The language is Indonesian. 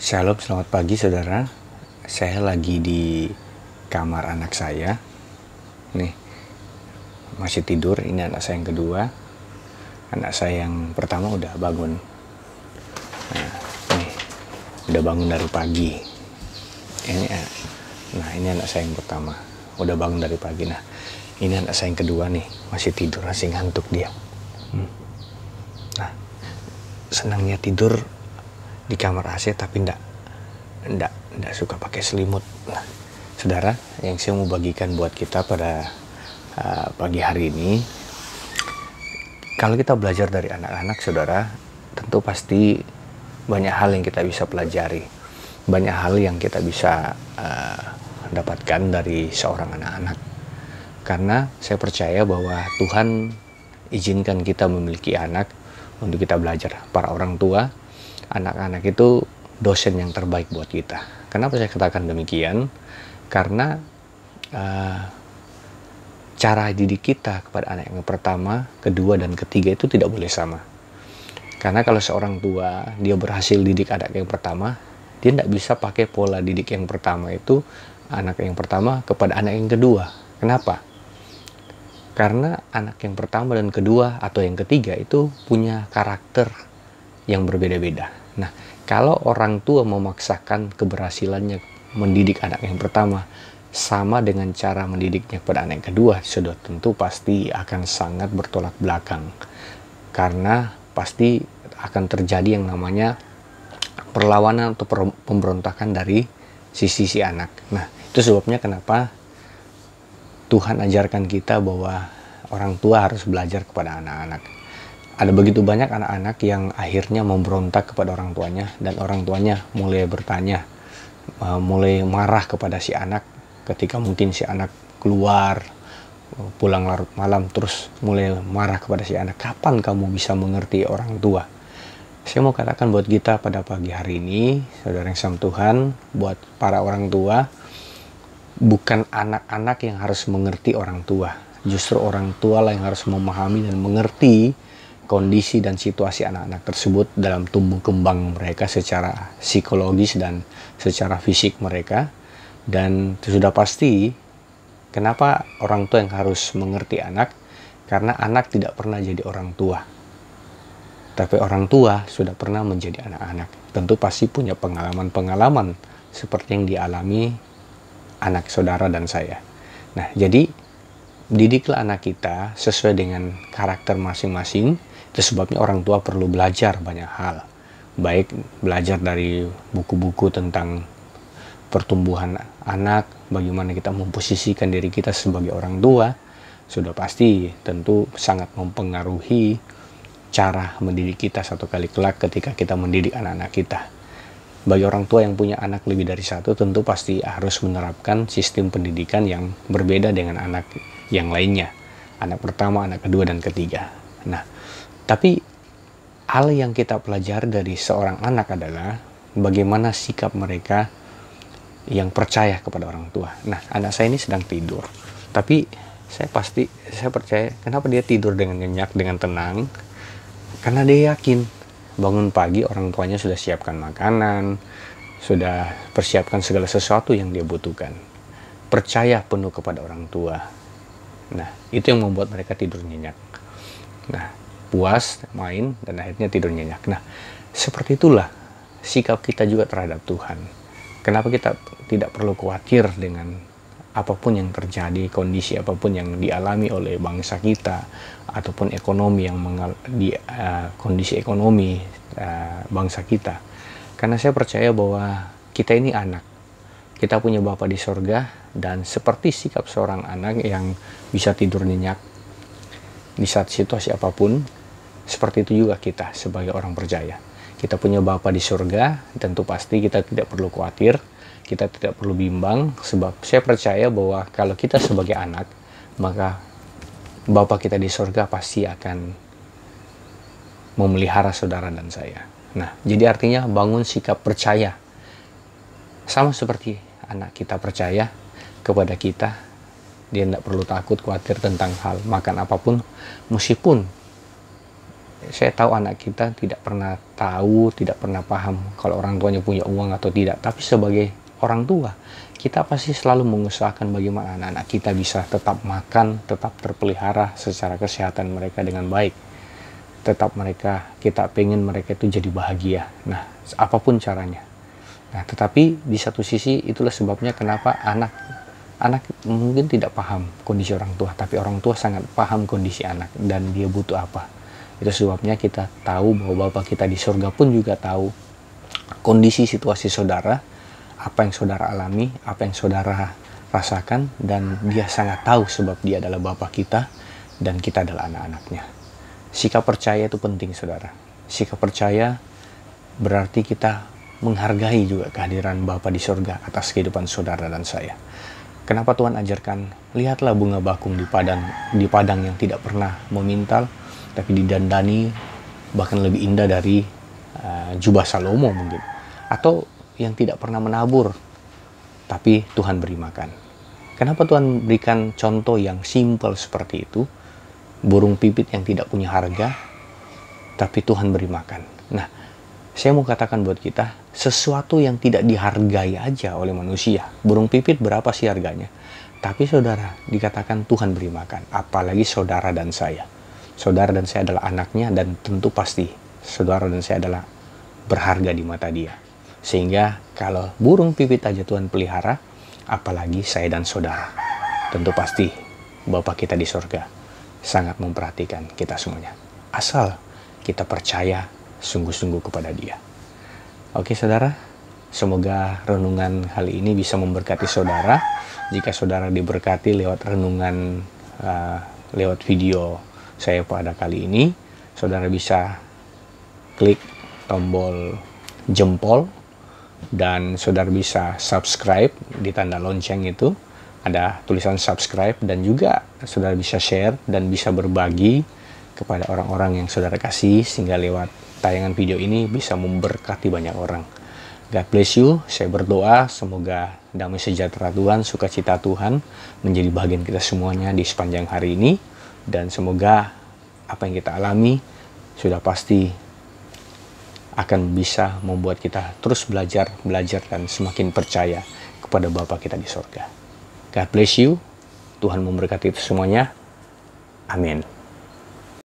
Shalom, selamat pagi saudara. Saya lagi di kamar anak saya. Nih, masih tidur. Ini anak saya yang kedua. Anak saya yang pertama udah bangun. Nah, nih, udah bangun dari pagi. Ini anak saya yang pertama. Udah bangun dari pagi. Nah, ini anak saya yang kedua nih. Masih tidur, masih ngantuk dia. Nah, senangnya tidur di kamar AC tapi enggak suka pakai selimut. Nah, saudara, yang saya mau bagikan buat kita pada pagi hari ini, kalau kita belajar dari anak-anak, saudara, tentu pasti banyak hal yang kita bisa pelajari, banyak hal yang kita bisa dapatkan dari seorang anak-anak. Karena saya percaya bahwa Tuhan izinkan kita memiliki anak untuk kita belajar. Para orang tua, anak-anak itu dosen yang terbaik buat kita. Kenapa saya katakan demikian? Karena cara didik kita kepada anak yang pertama, kedua, dan ketiga itu tidak boleh sama. Karena kalau seorang tua dia berhasil didik anak yang pertama, dia tidak bisa pakai pola didik yang pertama itu anak yang pertama kepada anak yang kedua. Kenapa? Karena anak yang pertama dan kedua atau yang ketiga itu punya karakter yang berbeda-beda. Nah, kalau orang tua memaksakan keberhasilannya mendidik anak yang pertama sama dengan cara mendidiknya pada anak yang kedua, sudah tentu pasti akan sangat bertolak belakang. Karena pasti akan terjadi yang namanya perlawanan atau pemberontakan dari sisi si anak. Nah, itu sebabnya kenapa Tuhan ajarkan kita bahwa orang tua harus belajar kepada anak-anak. Ada begitu banyak anak-anak yang akhirnya memberontak kepada orang tuanya, dan orang tuanya mulai bertanya, mulai marah kepada si anak ketika mungkin si anak keluar, pulang larut malam, terus mulai marah kepada si anak. Kapan kamu bisa mengerti orang tua? Saya mau katakan buat kita pada pagi hari ini, saudara yang sama Tuhan, buat para orang tua, bukan anak-anak yang harus mengerti orang tua. Justru orang tua lah yang harus memahami dan mengerti kondisi dan situasi anak-anak tersebut dalam tumbuh kembang mereka secara psikologis dan secara fisik mereka. Dan sudah pasti kenapa orang tua yang harus mengerti anak, karena anak tidak pernah jadi orang tua, tapi orang tua sudah pernah menjadi anak-anak. Tentu pasti punya pengalaman-pengalaman seperti yang dialami anak saudara dan saya. Nah, jadi didiklah anak kita sesuai dengan karakter masing-masing. Itu sebabnya orang tua perlu belajar banyak hal. Baik belajar dari buku-buku tentang pertumbuhan anak, bagaimana kita memposisikan diri kita sebagai orang tua, sudah pasti tentu sangat mempengaruhi cara mendidik kita satu kali kelak ketika kita mendidik anak-anak kita. Bagi orang tua yang punya anak lebih dari satu, tentu pasti harus menerapkan sistem pendidikan yang berbeda dengan anak yang lainnya. Anak pertama, anak kedua, dan ketiga. Nah, tapi hal yang kita pelajari dari seorang anak adalah bagaimana sikap mereka yang percaya kepada orang tua. Nah, anak saya ini sedang tidur. Tapi saya percaya kenapa dia tidur dengan nyenyak, dengan tenang. Karena dia yakin bangun pagi orang tuanya sudah siapkan makanan, sudah persiapkan segala sesuatu yang dia butuhkan. Percaya penuh kepada orang tua. Nah, itu yang membuat mereka tidur nyenyak. Nah, puas, main, dan akhirnya tidur nyenyak. Nah, seperti itulah sikap kita juga terhadap Tuhan. Kenapa kita tidak perlu khawatir dengan apapun yang terjadi, kondisi apapun yang dialami oleh bangsa kita, ataupun ekonomi yang kondisi ekonomi bangsa kita. Karena saya percaya bahwa kita ini anak. Kita punya Bapa di sorga, dan seperti sikap seorang anak yang bisa tidur nyenyak di saat situasi apapun, seperti itu juga kita sebagai orang percaya. Kita punya Bapa di sorga, tentu pasti kita tidak perlu khawatir, kita tidak perlu bimbang, sebab saya percaya bahwa kalau kita sebagai anak, maka Bapa kita di sorga pasti akan memelihara saudara dan saya. Nah, jadi artinya bangun sikap percaya. Sama seperti anak kita percaya kepada kita, dia tidak perlu takut, khawatir tentang hal makan apapun, meskipun saya tahu anak kita tidak pernah tahu, tidak pernah paham kalau orang tuanya punya uang atau tidak. Tapi sebagai orang tua, kita pasti selalu mengusahakan bagaimana anak-anak kita bisa tetap makan, tetap terpelihara secara kesehatan mereka dengan baik. Tetap kita pengen mereka itu jadi bahagia. Nah, apapun caranya. Nah, tetapi di satu sisi itulah sebabnya kenapa anak mungkin tidak paham kondisi orang tua, tapi orang tua sangat paham kondisi anak dan dia butuh apa. Itu sebabnya kita tahu bahwa Bapa kita di surga pun juga tahu kondisi situasi saudara, apa yang saudara alami, apa yang saudara rasakan, dan dia sangat tahu sebab dia adalah Bapa kita dan kita adalah anak-anaknya. Sikap percaya itu penting, saudara. Sikap percaya berarti kita menghargai juga kehadiran Bapa di surga atas kehidupan saudara dan saya. Kenapa Tuhan ajarkan, lihatlah bunga bakung di padang yang tidak pernah memintal, tapi didandani bahkan lebih indah dari jubah Salomo mungkin. Atau yang tidak pernah menabur, tapi Tuhan beri makan. Kenapa Tuhan berikan contoh yang simpel seperti itu? Burung pipit yang tidak punya harga, tapi Tuhan beri makan. Nah, saya mau katakan buat kita, sesuatu yang tidak dihargai aja oleh manusia. Burung pipit berapa sih harganya? Tapi saudara, dikatakan Tuhan beri makan. Apalagi saudara dan saya. Saudara dan saya adalah anaknya, dan tentu pasti saudara dan saya adalah berharga di mata dia. Sehingga kalau burung pipit aja Tuhan pelihara, apalagi saya dan saudara. Tentu pasti Bapa kita di surga sangat memperhatikan kita semuanya. Asal kita percaya sungguh-sungguh kepada dia. Oke saudara, semoga renungan kali ini bisa memberkati saudara. Jika saudara diberkati lewat renungan, lewat video saya pada kali ini, saudara bisa klik tombol jempol dan saudara bisa subscribe. Di tanda lonceng itu ada tulisan subscribe, dan juga saudara bisa share dan bisa berbagi kepada orang-orang yang saudara kasih, sehingga lewat tayangan video ini bisa memberkati banyak orang. God bless you. Saya berdoa semoga damai sejahtera Tuhan, sukacita Tuhan menjadi bagian kita semuanya di sepanjang hari ini. Dan semoga apa yang kita alami sudah pasti akan bisa membuat kita terus belajar dan semakin percaya kepada Bapa kita di surga. God bless you. Tuhan memberkati itu semuanya. Amin.